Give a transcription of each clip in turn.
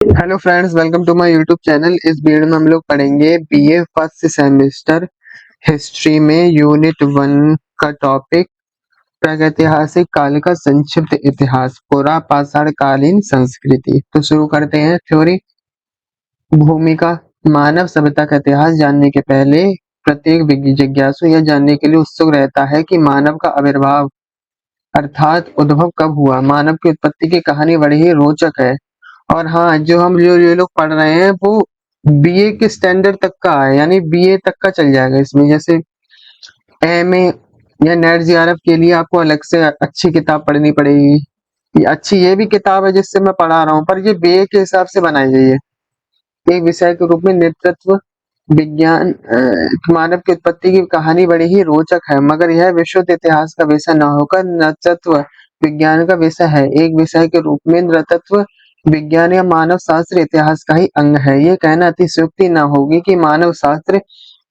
Hello friends, welcome to my YouTube channel. इस video में हम लोग पढ़ेंगे बीए फर्स्ट सेमेस्टर हिस्ट्री में यूनिट 1 का टॉपिक प्रागैतिहासिक काल का संक्षिप्त इतिहास, पुरा पाषाण कालीन संस्कृति। तो शुरू करते हैं। थ्योरी। भूमिका। मानव सभ्यता का इतिहास जानने के पहले प्रत्येक जिज्ञासु यह जानने के लिए उत्सुक रहता है कि मानव का आविर्भाव अर्थात उद्भव कब हुआ। मानव की उत्पत्ति की कहानी बड़ी ही रोचक है। और हाँ, जो ये लोग पढ़ रहे हैं वो बीए के स्टैंडर्ड तक का है, यानी बीए तक का चल जाएगा इसमें। जैसे एमए या नेट जेआरएफ के लिए आपको अलग से अच्छी किताब पढ़नी पड़ेगी। ये अच्छी ये भी किताब है जिससे मैं पढ़ा रहा हूँ, पर ये बीए के हिसाब से बनाई गई है। एक विषय के रूप में नेतृत्व विज्ञान। मानव की उत्पत्ति की कहानी बड़ी ही रोचक है, मगर यह विशुद्ध इतिहास का विषय न होकर नृतत्व विज्ञान का विषय है। एक विषय के रूप में नृतत्व विज्ञान या मानव शास्त्र इतिहास का ही अंग है। ये कहना अतिशयोक्ति न होगी कि मानव शास्त्र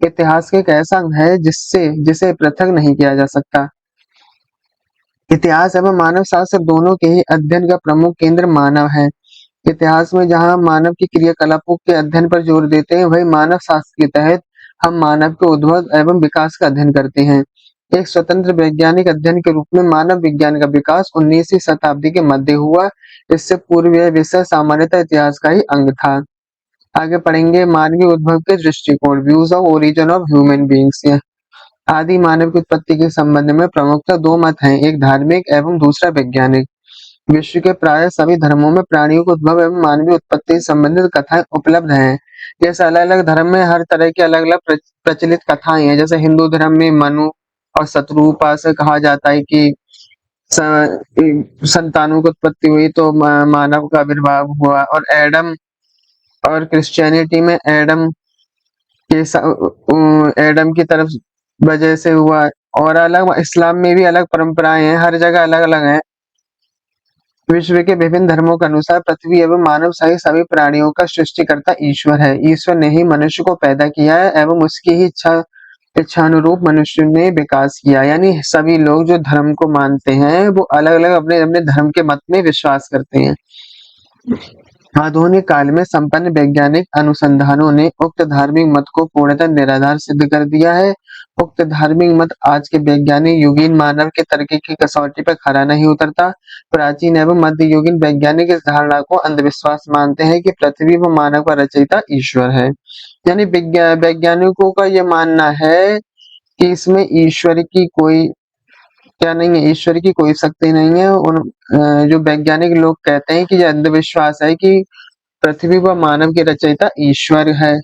इतिहास का एक ऐसा अंग है जिसे पृथक नहीं किया जा सकता। इतिहास एवं मानव शास्त्र दोनों के ही अध्ययन का प्रमुख केंद्र मानव है। इतिहास में जहाँ मानव की क्रियाकलापों के अध्ययन पर जोर देते हैं, वही मानव शास्त्र के तहत हम मानव के उद्भव एवं विकास का अध्ययन करते हैं। एक स्वतंत्र वैज्ञानिक अध्ययन के रूप में मानव विज्ञान का विकास 19वीं शताब्दी के मध्य हुआ। इससे पूर्व यह विषय सामान्यतः इतिहास का ही अंग था। आगे पढ़ेंगे मानवीय उद्भव के दृष्टिकोण, views of origin of human beings. आदि मानव की उत्पत्ति के संबंध में प्रमुखतः दो मत हैं, एक धार्मिक एवं दूसरा वैज्ञानिक। विश्व के प्राय सभी धर्मों में प्राणियों के उद्भव एवं मानवीय उत्पत्ति से संबंधित कथाएं उपलब्ध हैं। जैसे अलग अलग धर्म में हर तरह की अलग अलग प्रचलित कथाएं हैं। जैसे हिंदू धर्म में मनु और शत्रुपा से कहा जाता है कि संतानों की उत्पत्ति हुई तो मानव का आविर्भाव हुआ। और एडम और क्रिश्चियनिटी में एडम की तरफ वजह से हुआ। और अलग इस्लाम में भी अलग परंपराएं हैं, हर जगह अलग अलग हैं। विश्व के विभिन्न धर्मों के अनुसार पृथ्वी एवं मानव सहित सभी प्राणियों का सृष्टिकर्ता ईश्वर है। ईश्वर ने ही मनुष्य को पैदा किया है एवं उसकी ही इच्छानुरूप मनुष्य ने विकास किया। यानी सभी लोग जो धर्म को मानते हैं वो अलग अलग अपने अपने धर्म के मत में विश्वास करते हैं। आधुनिक काल में संपन्न वैज्ञानिक अनुसंधानों ने उक्त धार्मिक मत को पूर्णतः निराधार सिद्ध कर दिया है। उक्त धार्मिक मत आज के वैज्ञानिक युगीन मानव के तर्क की कसौटी पर खरा नहीं उतरता। प्राचीन एवं मध्ययुगीन वैज्ञानिक इस धारणा को अंधविश्वास मानते हैं कि पृथ्वी व मानव का रचयिता ईश्वर है। यानी वैज्ञानिकों का यह मानना है कि इसमें ईश्वर की कोई क्या नहीं है, ईश्वर की कोई शक्ति नहीं है। जो वैज्ञानिक लोग कहते हैं कि यह अंधविश्वास है कि पृथ्वी व मानव के रचयिता ईश्वर है,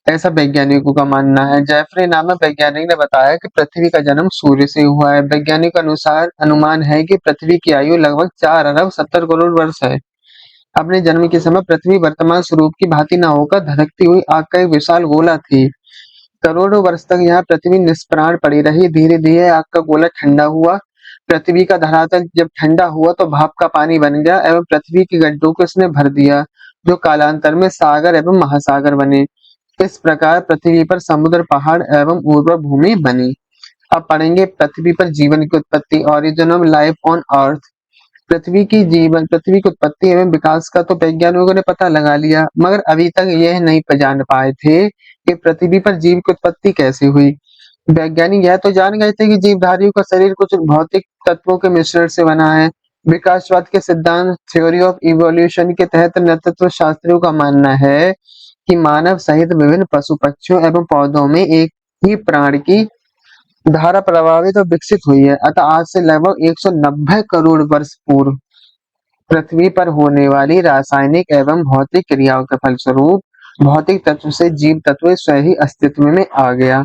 ऐसा वैज्ञानिकों का मानना है। जेफरी नामक वैज्ञानिक ने बताया कि पृथ्वी का जन्म सूर्य से हुआ है। वैज्ञानिक के अनुसार अनुमान है कि पृथ्वी की आयु लगभग 4 अरब 70 करोड़ वर्ष है। अपने जन्म के समय पृथ्वी वर्तमान स्वरूप की भांति न होकर धधकती हुई आग का एक विशाल गोला थी। करोड़ों वर्ष तक यहाँ पृथ्वी निष्प्राण पड़ी रही। धीरे धीरे आग का गोला ठंडा हुआ। पृथ्वी का धरातल जब ठंडा हुआ तो भाप का पानी बन गया एवं पृथ्वी के गड्ढों को इसने भर दिया, जो कालांतर में सागर एवं महासागर बने। इस प्रकार पृथ्वी पर समुद्र, पहाड़ एवं उर्वर भूमि बनी। अब पढ़ेंगे पृथ्वी पर जीवन की उत्पत्ति, origin of life on earth. पृथ्वी की उत्पत्ति एवं विकास का तो वैज्ञानिकों ने पता लगा लिया, मगर अभी तक यह नहीं जान पाए थे कि पृथ्वी पर जीव की उत्पत्ति कैसे हुई। वैज्ञानिक यह तो जान गए थे कि जीवधारियों का शरीर कुछ भौतिक तत्वों के मिश्रण से बना है। विकासवाद के सिद्धांत, थ्योरी ऑफ इवोल्यूशन के तहत नृतत्व शास्त्रियों का मानना है कि मानव सहित विभिन्न पशु पक्षियों एवं पौधों में एक ही प्राण की धारा प्रभावित और विकसित हुई है। अतः आज से लगभग 190 करोड़ वर्ष पूर्व पृथ्वी पर होने वाली रासायनिक एवं भौतिक क्रियाओं के फलस्वरूप भौतिक तत्व से जीव तत्व स्वयं ही अस्तित्व में आ गया।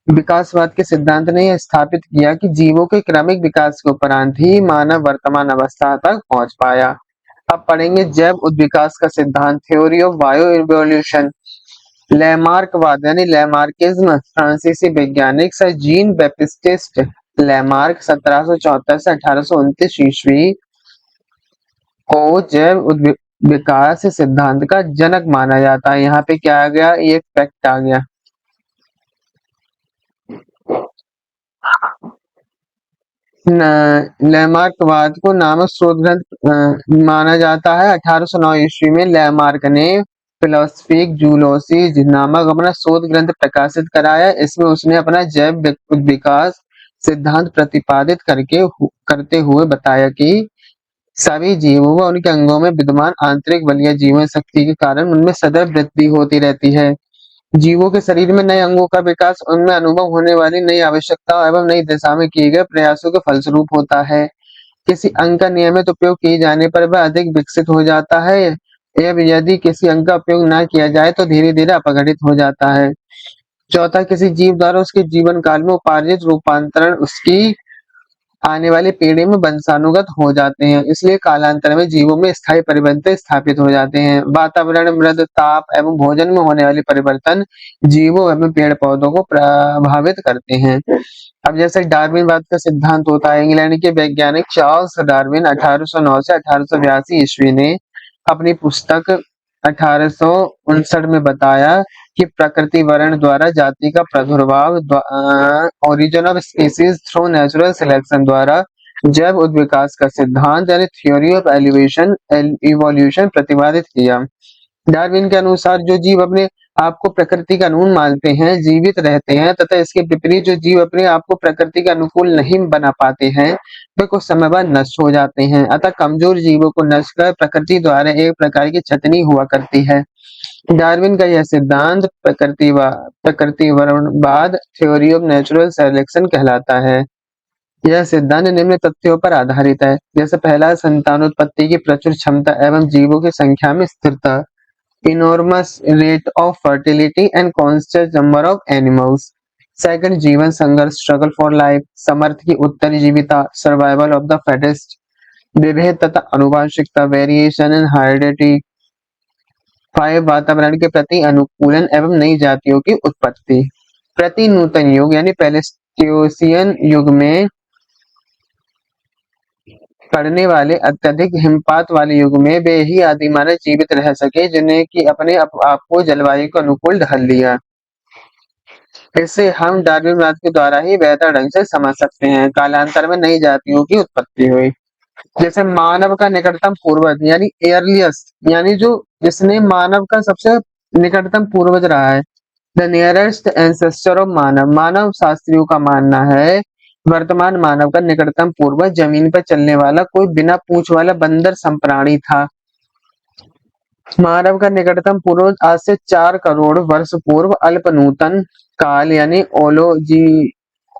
विकासवाद के सिद्धांत ने यह स्थापित किया कि जीवों के क्रमिक विकास के उपरांत ही मानव वर्तमान अवस्था तक पहुंच पाया। अब पढ़ेंगे जैव उद्विकास का सिद्धांत, थ्योरी ऑफ बायो इवोल्यूशन। लैमार्कवाद यानी लैमार्किज्म फ्रांसीसी वैज्ञानिक सर जीन बैप्टिस्ट लैमार्क 1774 से 1829 ईस्वी को जैव विकास सिद्धांत का जनक माना जाता है। यहाँ पे क्या आ गया, ये फैक्ट आ गया। लैमार्कवाद को नामक शोध ग्रंथ माना जाता है। 1809 ईस्वी में लैमार्क ने फिलोसफिक जूलॉजी नामक अपना शोध ग्रंथ प्रकाशित कराया। इसमें उसने अपना जैव विकास सिद्धांत प्रतिपादित करते हुए बताया कि सभी जीवों व उनके अंगों में विद्यमान आंतरिक बल या जीवन शक्ति के कारण उनमें सदैव वृद्धि होती रहती है। जीवों के शरीर में नए अंगों का विकास उनमें अनुभव होने वाली नई आवश्यकताओं एवं नई दिशा में किए गए प्रयासों के फलस्वरूप होता है। किसी अंग का नियमित उपयोग किए जाने पर वह अधिक विकसित हो जाता है एवं यदि किसी अंग का उपयोग न किया जाए तो धीरे धीरे अपघटित हो जाता है। चौथा, किसी जीव द्वारा उसके जीवन काल में उपार्जित रूपांतरण उसकी आने वाली पीढ़ी में वंशानुगत हो जाते हैं, इसलिए कालांतर में जीवों में स्थायी परिवर्तन स्थापित हो जाते हैं। वातावरण, मृद, ताप एवं भोजन में होने वाले परिवर्तन जीवों एवं पेड़ पौधों को प्रभावित करते हैं। अब जैसे डार्विनवाद का सिद्धांत होता है, इंग्लैंड के वैज्ञानिक चार्ल्स डार्विन 1809 से 1882 ईस्वी ने अपनी पुस्तक 1859 में बताया कि प्रकृति वर्ण द्वारा जाति का प्रादुर्भाव origin of species through natural selection द्वारा जैव उद्विकास का सिद्धांत यानी थ्योरी ऑफ इवोल्यूशन प्रतिपादित किया। डार्विन के अनुसार जो जीव अपने आप को प्रकृति का कानून मानते हैं जीवित रहते हैं तथा इसके विपरीत जो जीव अपने आप को प्रकृति के अनुकूल नहीं बना पाते हैं वे कुछ समय बाद नष्ट हो जाते हैं। अतः कमजोर जीवों को नष्ट कर प्रकृति द्वारा एक प्रकार की छटनी हुआ करती है। डार्विन का यह सिद्धांत प्रकृतिवाद थ्योरी ऑफ नेचुरल सिलेक्शन कहलाता है। यह सिद्धांत निम्न तथ्यों पर आधारित है, जैसे पहला, संतानोत्पत्ति की प्रचुर क्षमता एवं जीवों की संख्या में स्थिरता, enormous rate of fertility and constant number of animals. Second, जीवन संघर्ष स्ट्रगल फॉर लाइफ, समर्थ की उत्तरजीविता सर्वाइवल ऑफ द फिटेस्ट, विभेद तथा अनुवांशिकता वेरिएशन इन हेरिडिटी। 5, वातावरण के प्रति अनुकूलन एवं नई जातियों की उत्पत्ति। प्रति नूतन युग यानी प्लेस्टोसियन युग में पड़ने वाले अत्यधिक हिमपात वाले युग में वे ही आदि मानव जीवित रह सके जिन्हें कि अपने आप को जलवायु के अनुकूल ढाल लिया। इसे हम डार्विनवाद के द्वारा ही बेहतर ढंग से समझ सकते हैं। कालांतर में नई जातियों की उत्पत्ति हुई, जैसे मानव का निकटतम पूर्वज यानी एयरलियस्ट यानी जो जिसने मानव का सबसे निकटतम पूर्वज रहा है। द नियरेस्ट एंसेस्टर ऑफ मानव, मानव शास्त्रियों का मानना है वर्तमान मानव का निकटतम पूर्वज जमीन पर चलने वाला कोई बिना पूंछ वाला बंदर संप्राणी था। मानव का निकटतम पूर्वज आज से 4 करोड़ वर्ष पूर्व अल्प नूतन काल यानी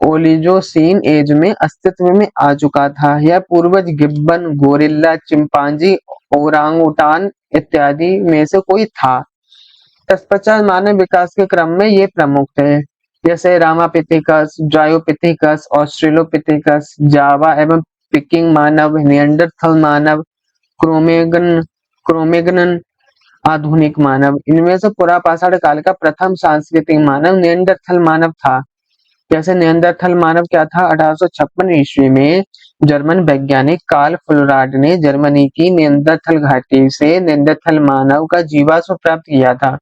ओलिजोसीन एज में अस्तित्व में आ चुका था। यह पूर्वज गिब्बन, गोरिल्ला, चिंपांजी, ओरांगुटान इत्यादि में से कोई था। तत्पश्चात मानव विकास के क्रम में ये प्रमुख थे, जैसे रामापिथेकस, ड्रायोपिथेकस, ऑस्ट्रेलोपिथेकस, जावा एवं पिकिंग मानव, निएंडरथल मानव, क्रोमेगनन आधुनिक मानव। इनमें से पुरापाषाण काल का प्रथम सांस्कृतिक मानव निएंडरथल मानव था। जैसे निएंडरथल मानव क्या था, 1856 ईस्वी में जर्मन वैज्ञानिक कार्ल फ्लोराड ने जर्मनी की निएंडरथल घाटी से निएंडरथल मानव का जीवाश्म प्राप्त किया था।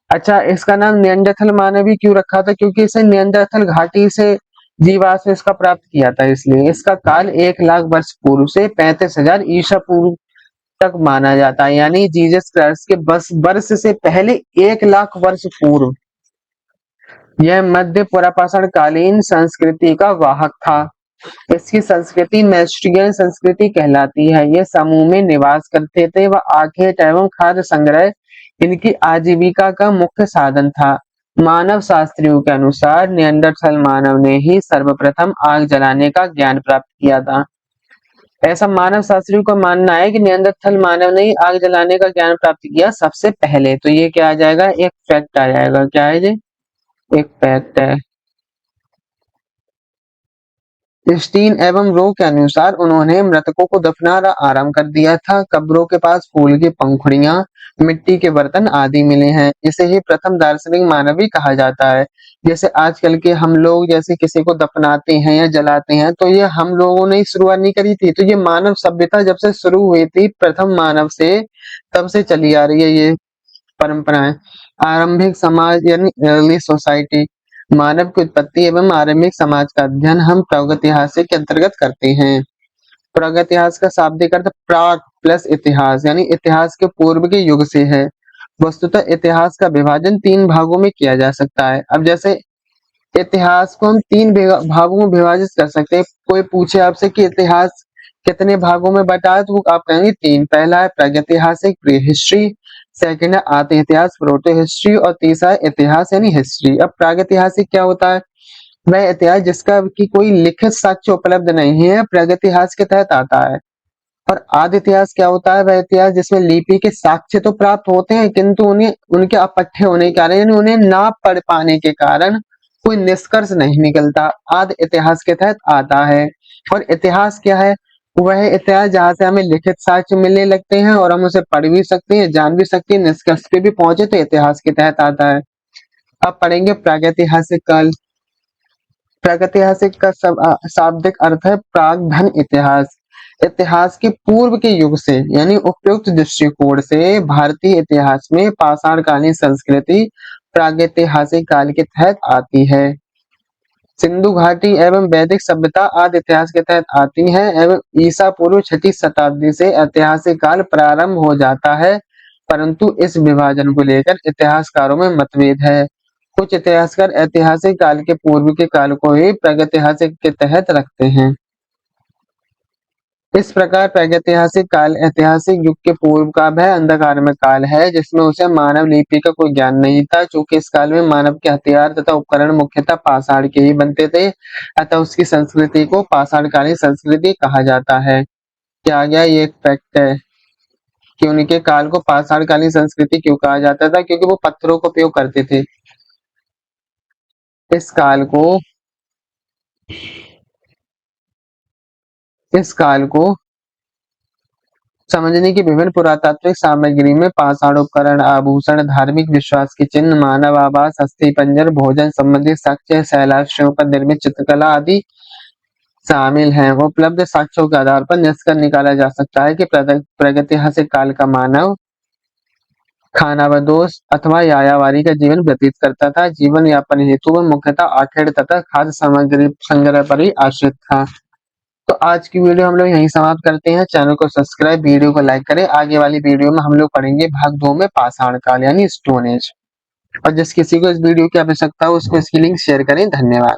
अच्छा, इसका नाम निएंडरथल मानव ही क्यों रखा था, क्योंकि इसे निएंडरथल घाटी से जीवाश्म इसका प्राप्त किया था, इसलिए इसका काल 1 लाख वर्ष पूर्व से 35,000 ईसा पूर्व तक माना जाता है, यानी जीसस क्राइस्ट के 10 वर्ष से पहले 1 लाख वर्ष पूर्व। यह मध्य पुरापाषाण कालीन संस्कृति का वाहक था। इसकी संस्कृति मैस्ट्रियन संस्कृति कहलाती है। ये समूह में निवास करते थे व आखेट एवं खाद्य संग्रह इनकी आजीविका का मुख्य साधन था। मानव शास्त्रियों के अनुसार निएंडरथल मानव ने ही सर्वप्रथम आग जलाने का ज्ञान प्राप्त किया था। ऐसा मानव शास्त्रियों का मानना है कि निएंडरथल मानव ने ही आग जलाने का ज्ञान प्राप्त किया सबसे पहले। तो ये क्या आ जाएगा, एक फैक्ट आ जाएगा। क्या है ये, एक फैक्ट है। स्टीन एवं रो के अनुसार उन्होंने मृतकों को दफनाना आरंभ कर दिया था। कब्रों के पास फूल की पंखुड़ियां, मिट्टी के बर्तन आदि मिले हैं। इसे ही प्रथम दार्शनिक मानवी कहा जाता है। जैसे आजकल के हम लोग जैसे किसी को दफनाते हैं या जलाते हैं, तो ये हम लोगों ने शुरुआत नहीं करी थी। तो ये मानव सभ्यता जब से शुरू हुई थी प्रथम मानव से, तब से चली आ रही है ये परंपराएं। आरंभिक समाज यानी अर्ली सोसाइटी, मानव की उत्पत्ति एवं आरंभिक समाज का अध्ययन हम प्रागैतिहासिक के अंतर्गत करते हैं। प्रागैतिहास का शाब्दिक अर्थ प्राक प्लस इतिहास यानी इतिहास के पूर्व के युग से है। वस्तुतः इतिहास का विभाजन 3 भागों में किया जा सकता है। अब जैसे इतिहास को हम 3 भागों में विभाजित कर सकते हैं। कोई पूछे आपसे कि इतिहास कितने भागों में बटा है, तो आप कहेंगे 3। पहला है प्रागैतिहासिक प्री हिस्ट्री, सेकंड है आदि इतिहास प्रोटो हिस्ट्री और तीसरा है इतिहास यानी हिस्ट्री। अब प्रागैतिहासिक क्या होता है? वह इतिहास जिसका की कोई लिखित साक्ष्य उपलब्ध नहीं है, प्रागैतिहास के तहत आता है। और आदि इतिहास क्या होता है? वह इतिहास जिसमें लिपि के साक्ष्य तो प्राप्त होते हैं किंतु उन्हें उनके अपठ्य होने के कारण यानी उन्हें ना पढ़ पाने के कारण कोई निष्कर्ष नहीं निकलता, आदि इतिहास के तहत आता है। और इतिहास क्या है? वह इतिहास जहाँ से हमें लिखित साक्ष्य मिलने लगते हैं और हम उसे पढ़ भी सकते हैं, जान भी सकते हैं, निष्कर्ष पे भी पहुंचे तो इतिहास के तहत आता है। अब पढ़ेंगे प्रागैतिहासिक काल। प्रागैतिहासिक का शाब्दिक अर्थ है प्राग धन इतिहास। इतिहास के पूर्व के युग से यानी उपयुक्त दृष्टिकोण से भारतीय इतिहास में पाषाणकालीन संस्कृति प्रागैतिहासिक काल के तहत आती है। सिंधु घाटी एवं वैदिक सभ्यता आदि इतिहास के तहत आती है एवं ईसा पूर्व 6ठी शताब्दी से ऐतिहासिक काल प्रारंभ हो जाता है, परंतु इस विभाजन को लेकर इतिहासकारों में मतभेद है। कुछ इतिहासकार ऐतिहासिक काल के पूर्व के काल को ही प्रागैतिहासिक के तहत रखते हैं। इस प्रकार प्रागैतिहासिक काल ऐतिहासिक युग के पूर्व का वह अंधकार में काल है जिसमें उसे मानव लिपि का कोई ज्ञान नहीं था। चूंकि इस काल में मानव के हथियार तथा उपकरण मुख्यतः पाषाण के ही बनते थे, अतः उसकी संस्कृति को पाषाणकालीन संस्कृति कहा जाता है। क्या आ गया? ये एक फैक्ट है कि उनके काल को पाषाणकालीन संस्कृति क्यों कहा जाता था, क्योंकि वो पत्थरों का उपयोग करते थे। इस काल को समझने की विभिन्न पुरातात्विक सामग्री में पाषाण उपकरण, आभूषण, धार्मिक विश्वास के चिन्ह, मानव आवास, अस्थिपंजर, भोजन संबंधी साक्ष्य, शैलाश्रयों पर निर्मित चित्रकला आदि शामिल हैं। उपलब्ध साक्ष्यों के आधार पर निष्कर्ष निकाला जा सकता है कि प्रागैतिहासिक काल का मानव खानाबदोश अथवा यायावरी का जीवन व्यतीत करता था। जीवन यापन हेतु वह मुख्यतः आखेड़ तथा खाद्य सामग्री संग्रह पर ही आश्रित था। तो आज की वीडियो हम लोग यहीं समाप्त करते हैं। चैनल को सब्सक्राइब, वीडियो को लाइक करें। आगे वाली वीडियो में हम लोग पढ़ेंगे भाग 2 में पाषाण काल यानी स्टोन एज। और जिस किसी को इस वीडियो की आवश्यकता हो उसको इसकी लिंक शेयर करें। धन्यवाद।